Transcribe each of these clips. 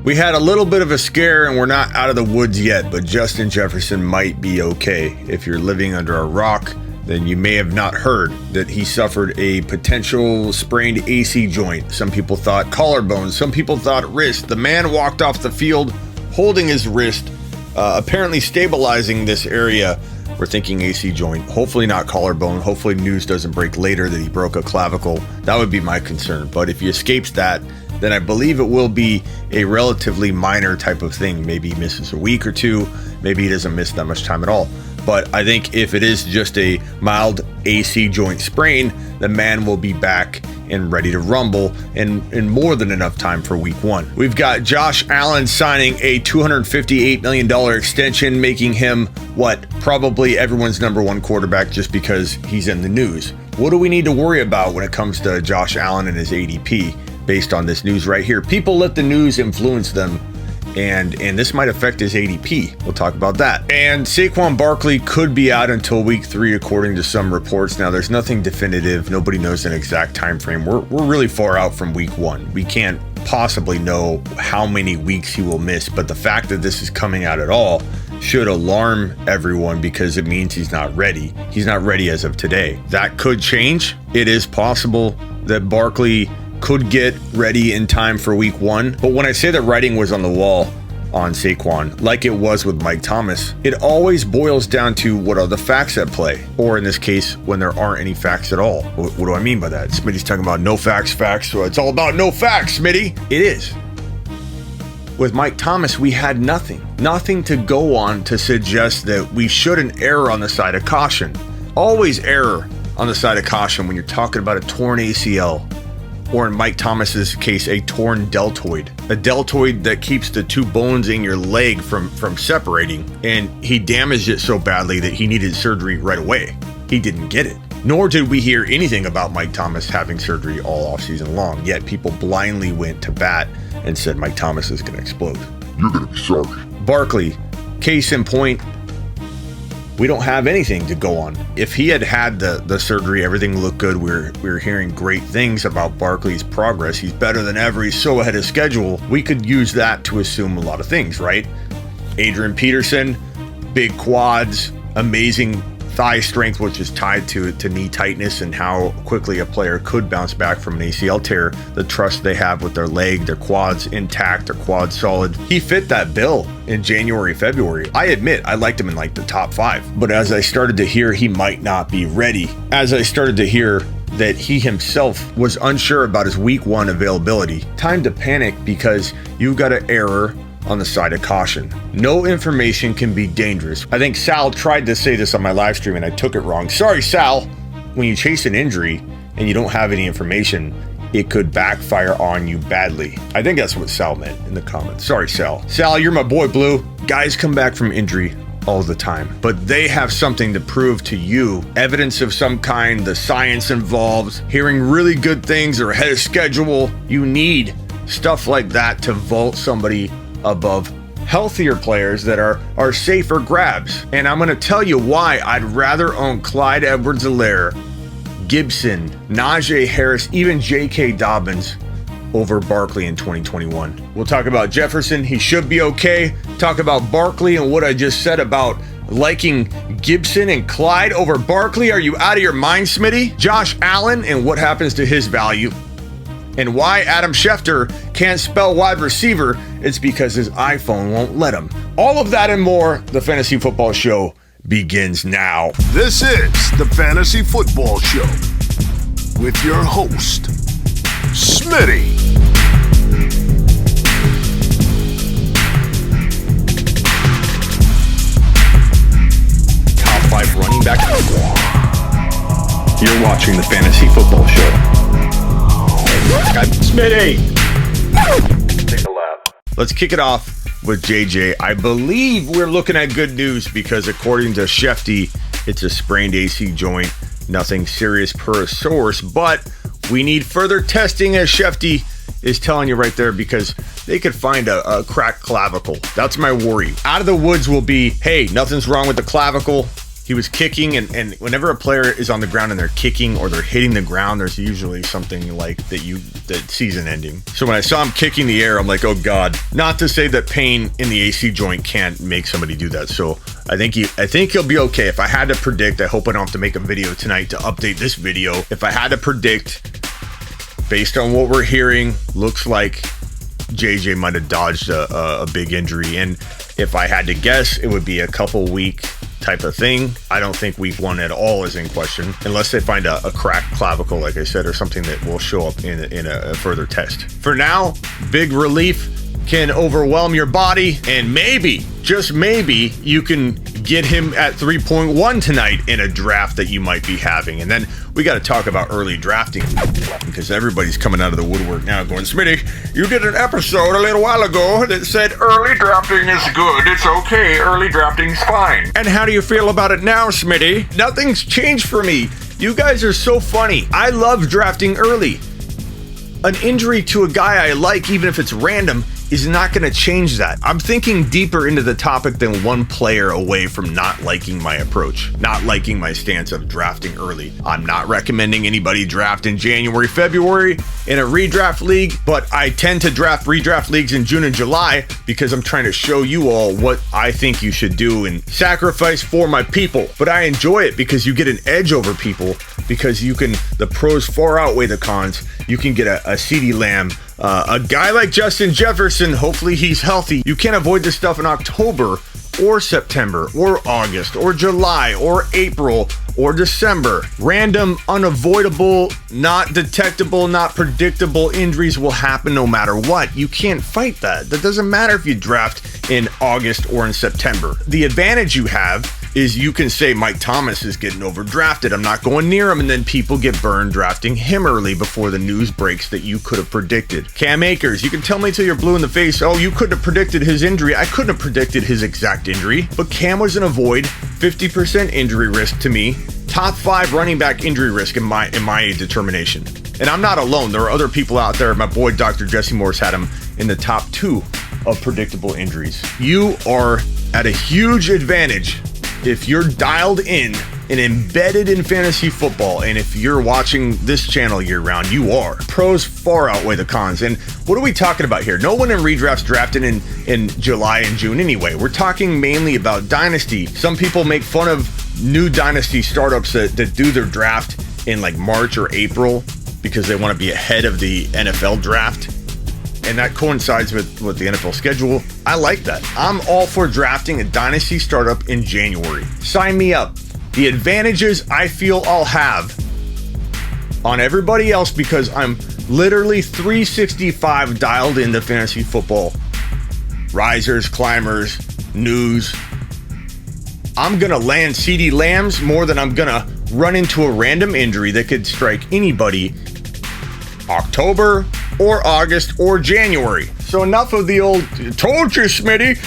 We had a little bit of a scare and we're not out of the woods yet, but Justin Jefferson might be okay. If you're living under a rock, then you may have not heard that he suffered a potential sprained AC joint. Some people thought collarbone, some people thought wrist. The man walked off the field holding his wrist, apparently stabilizing this area. We're thinking AC joint, hopefully not collarbone. Hopefully news doesn't break later that he broke a clavicle. That would be my concern. But if he escapes that, then I believe it will be a relatively minor type of thing. Maybe he misses a week or two. Maybe he doesn't miss that much time at all. But I think if it is just a mild AC joint sprain, the man will be back and ready to rumble in more than enough time for week 1. We've got Josh Allen signing a $258 million extension, making him probably everyone's number 1 quarterback just because he's in the news. What do we need to worry about when it comes to Josh Allen and his ADP based on this news right here? People let the news influence them. And this might affect his ADP. We'll talk about that. And Saquon Barkley could be out until week 3, according to some reports. Now, there's nothing definitive. Nobody knows an exact time frame. We're really far out from week 1. We can't possibly know how many weeks he will miss. But the fact that this is coming out at all should alarm everyone because it means he's not ready. He's not ready as of today. That could change. It is possible that Barkley could get ready in time for week 1. But when I say that writing was on the wall on Saquon, like it was with Mike Thomas, it always boils down to what are the facts at play, or in this case, when there aren't any facts at all. What do I mean by that? Smitty's talking about no facts, so it's all about no facts, Smitty. It is. With Mike Thomas, we had nothing to go on to suggest that we shouldn't err on the side of caution. Always err on the side of caution when you're talking about a torn ACL, or in Mike Thomas's case, a torn deltoid. A deltoid that keeps the 2 bones in your leg from separating, and he damaged it so badly that he needed surgery right away. He didn't get it. Nor did we hear anything about Mike Thomas having surgery all offseason long, yet people blindly went to bat and said Mike Thomas is going to explode. You're going to be sorry. Barkley, case in point, we don't have anything to go on. If he had the surgery, everything looked good. We're hearing great things about Barkley's progress. He's better than ever. He's so ahead of schedule. We could use that to assume a lot of things, right? Adrian Peterson, big quads, amazing thigh strength, which is tied to knee tightness and how quickly a player could bounce back from an ACL tear. The trust they have with their leg, their quads intact, their quads solid. He fit that bill in January, February. I admit I liked him in like the top 5, but as I started to hear he might not be ready, as I started to hear that he himself was unsure about his week 1 availability, time to panic because you got an error on the side of caution. No information can be dangerous. I think Sal tried to say this on my live stream and I took it wrong. Sorry, Sal. When you chase an injury and you don't have any information, it could backfire on you badly. I think that's what Sal meant in the comments. Sorry, Sal. Sal, you're my boy, Blue. Guys come back from injury all the time, but they have something to prove to you. Evidence of some kind, the science involved, hearing really good things or ahead of schedule. You need stuff like that to vault somebody above healthier players that are safer grabs. And I'm going to tell you why I'd rather own Clyde Edwards-Helaire, Gibson, Najee Harris, even J.K. Dobbins over Barkley in 2021. We'll talk about Jefferson. He should be okay. Talk about Barkley and what I just said about liking Gibson and Clyde over Barkley. Are you out of your mind, Smitty? Josh Allen and what happens to his value. And why Adam Schefter can't spell wide receiver, it's because his iPhone won't let him. All of that and more, the Fantasy Football Show begins now. This is the Fantasy Football Show with your host, Smitty. Top 5 running back. You're watching the Fantasy Football Show. Smitty! Take a lap. Let's kick it off with JJ. I believe we're looking at good news because according to Shefty, it's a sprained AC joint. Nothing serious per source, but we need further testing as Shefty is telling you right there because they could find a cracked clavicle. That's my worry. Out of the woods will be, hey, nothing's wrong with the clavicle. He was kicking, and whenever a player is on the ground and they're kicking or they're hitting the ground, there's usually something like that season ending. So when I saw him kicking the air, I'm like, oh God. Not to say that pain in the AC joint can't make somebody do that. So I think he'll be okay. If I had to predict, I hope I don't have to make a video tonight to update this video. If I had to predict, based on what we're hearing, looks like JJ might have dodged a big injury. And if I had to guess, it would be a couple week type of thing. I don't think week 1 at all is in question, unless they find a cracked clavicle, like I said, or something that will show up in a further test. For now, big relief can overwhelm your body, and maybe, just maybe, you can get him at 3.1 tonight in a draft that you might be having. And then we got to talk about early drafting, because everybody's coming out of the woodwork now going, Smitty, you did an episode a little while ago that said early drafting is good. It's okay. Early drafting's fine. And how do you feel about it now, Smitty? Nothing's changed for me. You guys are so funny. I love drafting early. An injury to a guy I like, even if it's random, is not going to change that. I'm thinking deeper into the topic than one player away from not liking my approach, not liking my stance of drafting early. I'm not recommending anybody draft in January, February in a redraft league, but I tend to draft redraft leagues in June and July because I'm trying to show you all what I think you should do and sacrifice for my people. But I enjoy it because you get an edge over people, because the pros far outweigh the cons. You can get a CeeDee Lamb, a guy like Justin Jefferson. Hopefully he's healthy. You can't avoid this stuff in October or September or August or July or April or December. Random, unavoidable, not detectable, not predictable injuries will happen no matter what. You can't fight that. That doesn't matter if you draft in August or in September. The advantage you have is you can say Mike Thomas is getting overdrafted. I'm not going near him, and then people get burned drafting him early before the news breaks that you could have predicted. Cam Akers, you can tell me till you're blue in the face, oh, you couldn't have predicted his injury. I couldn't have predicted his exact injury, but Cam was in a void, 50% injury risk to me, top 5 running back injury risk in my determination. And I'm not alone. There are other people out there. My boy Dr. Jesse Morse had him in the top 2 of predictable injuries. You are at a huge advantage if you're dialed in and embedded in fantasy football, and if you're watching this channel year round, you are. Pros far outweigh the cons. And what are we talking about here? No one in redrafts drafted in July and June anyway. We're talking mainly about dynasty. Some people make fun of new dynasty startups that do their draft in like March or April because they want to be ahead of the NFL draft. And that coincides with the NFL schedule. I like that. I'm all for drafting a dynasty startup in January. Sign me up. The advantages I feel I'll have on everybody else, because I'm literally 365 dialed into fantasy football. Risers, climbers, news. I'm going to land CeeDee Lambs more than I'm going to run into a random injury that could strike anybody October or August or January. So enough of the old, told you, Smitty,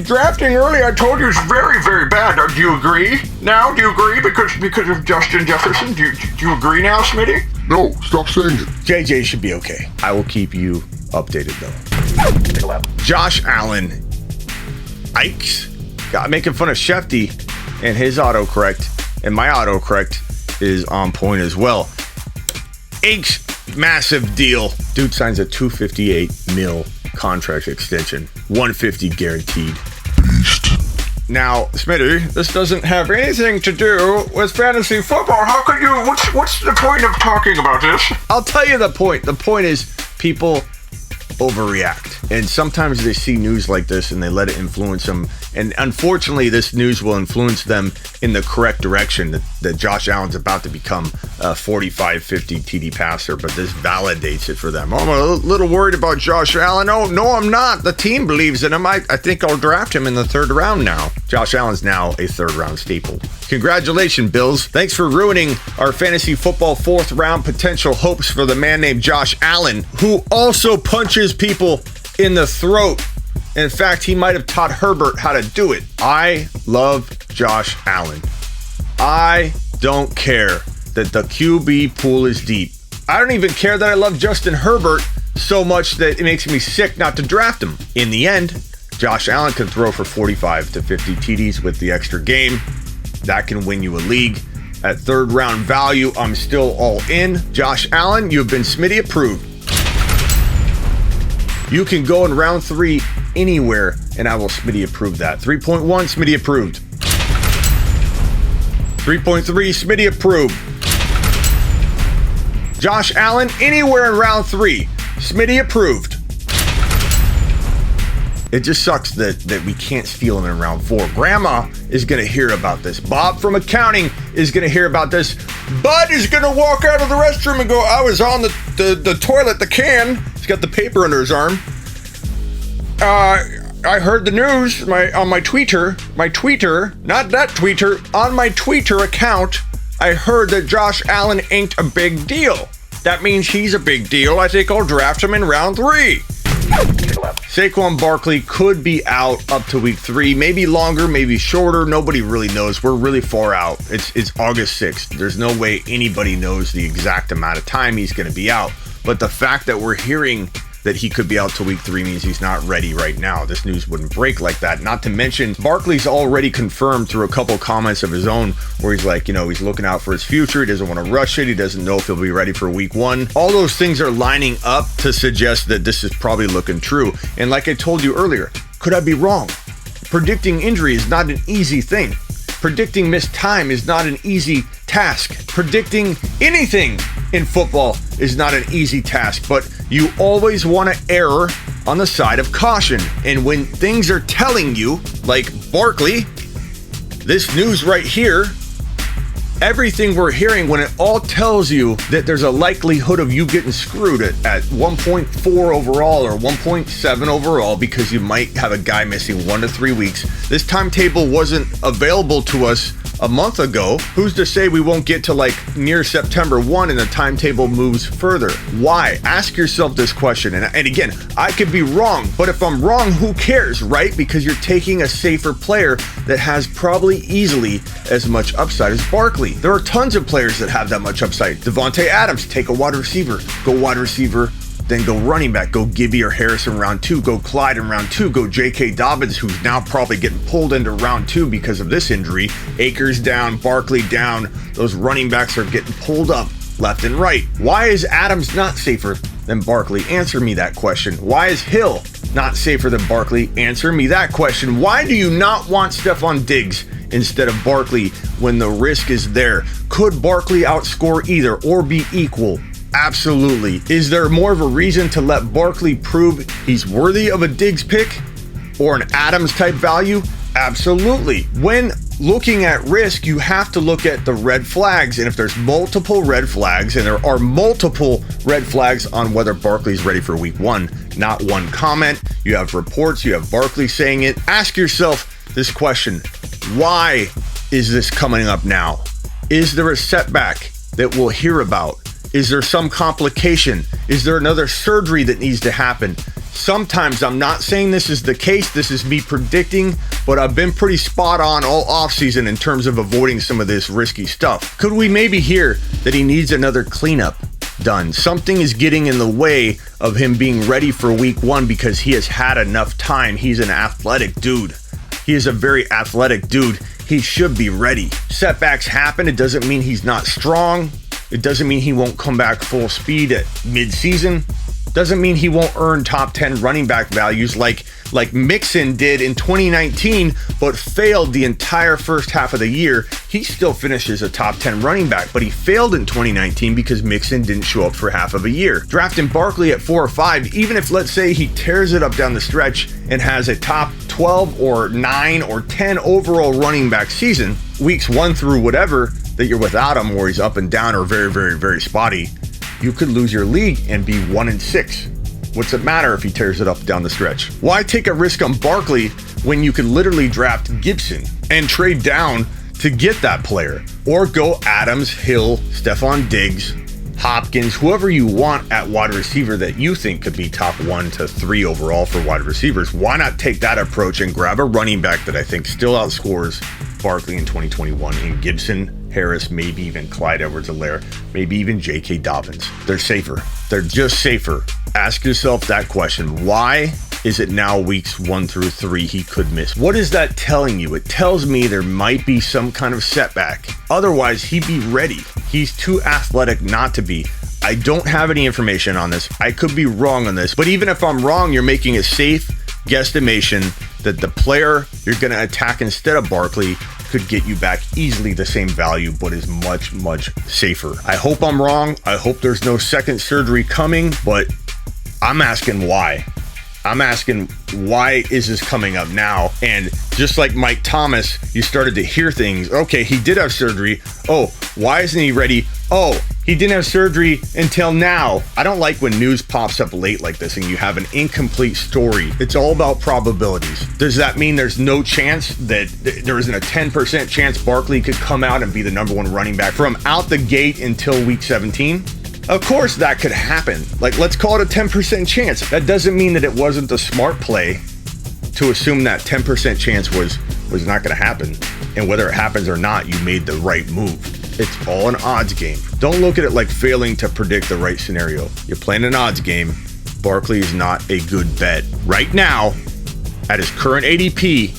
drafting early, I told you, it's very, very bad. Do you agree now? Do you agree because of Justin Jefferson? Do you agree now, Smitty? No, stop saying it. JJ should be okay. I will keep you updated though. Josh Allen. Ikes. Got making fun of Shefty and his autocorrect, and my autocorrect is on point as well. Ikes. Massive deal. Dude signs a $258 million contract extension. $150 guaranteed. Now, Smitty, this doesn't have anything to do with fantasy football. How could you? What's the point of talking about this? I'll tell you the point. The point is people overreact. And sometimes they see news like this and they let it influence them. And unfortunately, this news will influence them in the correct direction, that Josh Allen's about to become a 45-50 TD passer, but this validates it for them. Oh, I'm a little worried about Josh Allen. Oh, no, I'm not. The team believes in him. I think I'll draft him in the 3rd round now. Josh Allen's now a 3rd round staple. Congratulations, Bills. Thanks for ruining our fantasy football 4th round potential hopes for the man named Josh Allen, who also punches people in the throat. In fact, he might have taught Herbert how to do it. I love Josh Allen. I don't care that the QB pool is deep. I don't even care that I love Justin Herbert so much that it makes me sick not to draft him. In the end, Josh Allen can throw for 45 to 50 TDs with the extra game. That can win you a league. At third round value, I'm still all in. Josh Allen, you've been Smitty approved. You can go in round 3 anywhere, and I will Smitty approve that. 3.1, Smitty approved. 3.3, Smitty approved. Josh Allen, anywhere in round 3, Smitty approved. It just sucks that we can't steal him in round 4. Grandma is going to hear about this. Bob from accounting is going to hear about this. Bud is going to walk out of the restroom and go, I was on the toilet, the can. He's got the paper under his arm. I heard the news on my Twitter, not that Twitter, on my Twitter account, I heard that Josh Allen ain't a big deal. That means he's a big deal. I think I'll draft him in round 3. Saquon Barkley could be out up to week 3, maybe longer, maybe shorter. Nobody really knows. We're really far out. It's August 6th. There's no way anybody knows the exact amount of time he's going to be out. But the fact that we're hearing that he could be out till week 3 means he's not ready right now. This news wouldn't break like that. Not to mention, Barkley's already confirmed through a couple comments of his own where he's like, he's looking out for his future. He doesn't want to rush it. He doesn't know if he'll be ready for week 1. All those things are lining up to suggest that this is probably looking true. And like I told you earlier, could I be wrong? Predicting injury is not an easy thing. Predicting missed time is not an easy task. Predicting anything in football is not an easy task, but you always want to err on the side of caution. And when things are telling you, like Barkley, this news right here, everything we're hearing, when it all tells you that there's a likelihood of you getting screwed at 1.4 overall or 1.7 overall because you might have a guy missing 1 to 3 weeks. This timetable wasn't available to us a month ago. Who's to say we won't get to near September 1 and the timetable moves further? Why? Ask yourself this question. And again, I could be wrong, but if I'm wrong, who cares, right? Because you're taking a safer player that has probably easily as much upside as Barkley. There are tons of players that have that much upside. Devontae Adams, take a wide receiver, go wide receiver, then go running back, go Gibby or Harris in round 2, go Clyde in round 2, go J.K. Dobbins, who's now probably getting pulled into round 2 because of this injury. Akers down, Barkley down, those running backs are getting pulled up left and right. Why is Adams not safer than Barkley? Answer me that question. Why is Hill not safer than Barkley? Answer me that question. Why do you not want Stephon Diggs instead of Barkley when the risk is there? Could Barkley outscore either or be equal? Absolutely. Is there more of a reason to let Barkley prove he's worthy of a Diggs pick or an Adams type value? Absolutely. When looking at risk, you have to look at the red flags. And if there's multiple red flags, and there are multiple red flags on whether Barkley's ready for week 1, not one comment, you have reports, you have Barkley saying it. Ask yourself this question. Why is this coming up now? Is there a setback that we'll hear about? Is there some complication? Is there another surgery that needs to happen? Sometimes, I'm not saying this is the case, this is me predicting, but I've been pretty spot on all offseason in terms of avoiding some of this risky stuff. Could we maybe hear that he needs another cleanup done? Something is getting in the way of him being ready for week 1 because he has had enough time. He's an athletic dude. He is a very athletic dude. He should be ready. Setbacks happen. It doesn't mean he's not strong. It doesn't mean he won't come back full speed at mid-season. Doesn't mean he won't earn top 10 running back values like Mixon did in 2019, but failed the entire first half of the year. He still finishes a top 10 running back, but he failed in 2019 because Mixon didn't show up for half of a year. Drafting Barkley at 4 or 5, even if let's say he tears it up down the stretch and has a top 12 or 9 or 10 overall running back season, weeks 1 through whatever that you're without him, or he's up and down or very, very, very spotty, you could lose your league and be 1-6. What's it matter if he tears it up down the stretch? Why take a risk on Barkley when you could literally draft Gibson and trade down to get that player? Or go Adams, Hill, Stephon Diggs, Hopkins, whoever you want at wide receiver that you think could be top 1 to 3 overall for wide receivers. Why not take that approach and grab a running back that I think still outscores Barkley in 2021 in Gibson, Harris, maybe even Clyde Edwards-Helaire, maybe even J.K. Dobbins? They're safer. They're just safer. Ask yourself that question. Why is it now weeks 1 through 3 he could miss? What is that telling you? It tells me there might be some kind of setback. Otherwise, he'd be ready. He's too athletic not to be. I don't have any information on this. I could be wrong on this, but even if I'm wrong, you're making a safe guesstimation that the player you're going to attack instead of Barkley could get you back easily the same value, but is much, much safer. I hope I'm wrong. I hope there's no second surgery coming, but I'm asking why. I'm asking, why is this coming up now? And just like Mike Thomas, you started to hear things. Okay, he did have surgery. Oh, why isn't he ready? Oh, he didn't have surgery until now. I don't like when news pops up late like this and you have an incomplete story. It's all about probabilities. Does that mean there's no chance that there isn't a 10% chance Barkley could come out and be the number 1 running back from out the gate until week 17? Of course that could happen. Like, let's call it a 10% chance. That doesn't mean that it wasn't the smart play to assume that 10% chance was not going to happen. And whether it happens or not, you made the right move. It's all an odds game. Don't look at it like failing to predict the right scenario. You're playing an odds game. Barkley is not a good bet right now at his current ADP.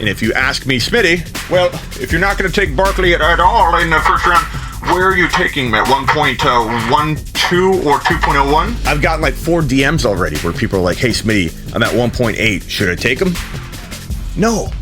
And if you ask me, Smitty, well, if you're not going to take Barkley at all in the first round, where are you taking him at 1.12 or 2.01? I've gotten like 4 DMs already where people are like, hey, Smitty, I'm at 1.8. Should I take him? No.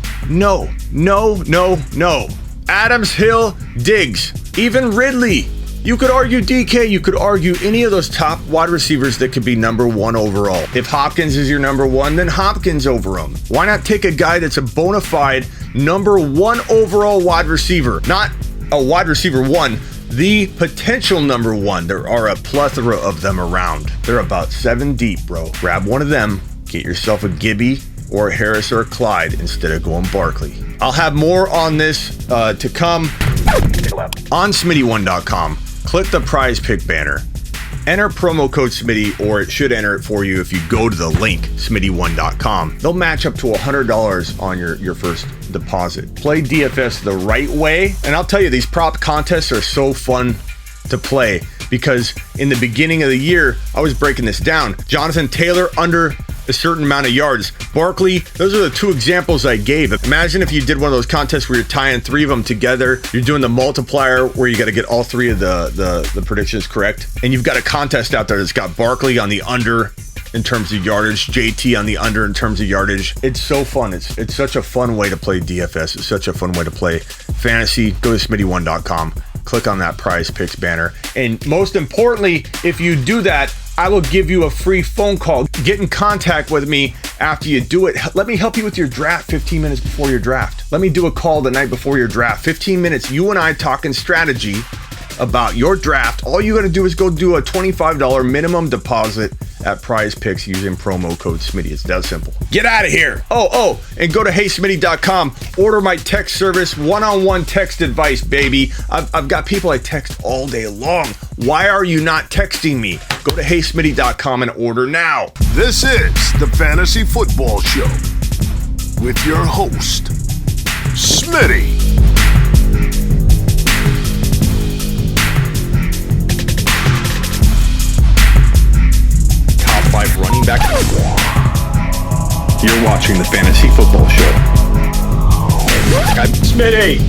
Adams, Hill, Diggs, even Ridley. You could argue DK. You could argue any of those top wide receivers that could be number 1 overall. If Hopkins is your number 1, then Hopkins over him. Why not take a guy that's a bona fide number 1 overall wide receiver? Not a wide receiver 1, the potential number 1. There are a plethora of them around. They're about 7 deep, bro. Grab one of them, get yourself a Gibby or a Harris or a Clyde instead of going Barkley. I'll have more on this to come on Smitty1.com. Click the prize pick banner. Enter promo code Smitty, or it should enter it for you if you go to the link, Smitty1.com. They'll match up to $100 on your first deposit. Play DFS the right way, and I'll tell you, these prop contests are so fun to play because in the beginning of the year, I was breaking this down. Jonathan Taylor under a certain amount of yards. Barkley, those are the 2 examples I gave. Imagine if you did one of those contests where you're tying 3 of them together. You're doing the multiplier where you got to get all 3 of the predictions correct. And you've got a contest out there that's got Barkley on the under in terms of yardage, JT on the under in terms of yardage. It's so fun. It's such a fun way to play DFS. It's such a fun way to play fantasy. Go to Smitty1.com. Click on that PrizePicks banner. And most importantly, if you do that, I will give you a free phone call. Get in contact with me after you do it. Let me help you with your draft 15 minutes before your draft. Let me do a call the night before your draft. 15 minutes, you and I talking strategy about your draft. All you got to do is go do a $25 minimum deposit at PrizePicks using promo code Smitty. It's that simple. Get out of here. Oh, and go to HeySmitty.com. Order my text service, one-on-one text advice, baby. I've got people I text all day long. Why are you not texting me? Go to HeySmitty.com and order now. This is the Fantasy Football Show with your host, Smitty. Top 5 running back. You're watching the Fantasy Football Show. I'm Smitty.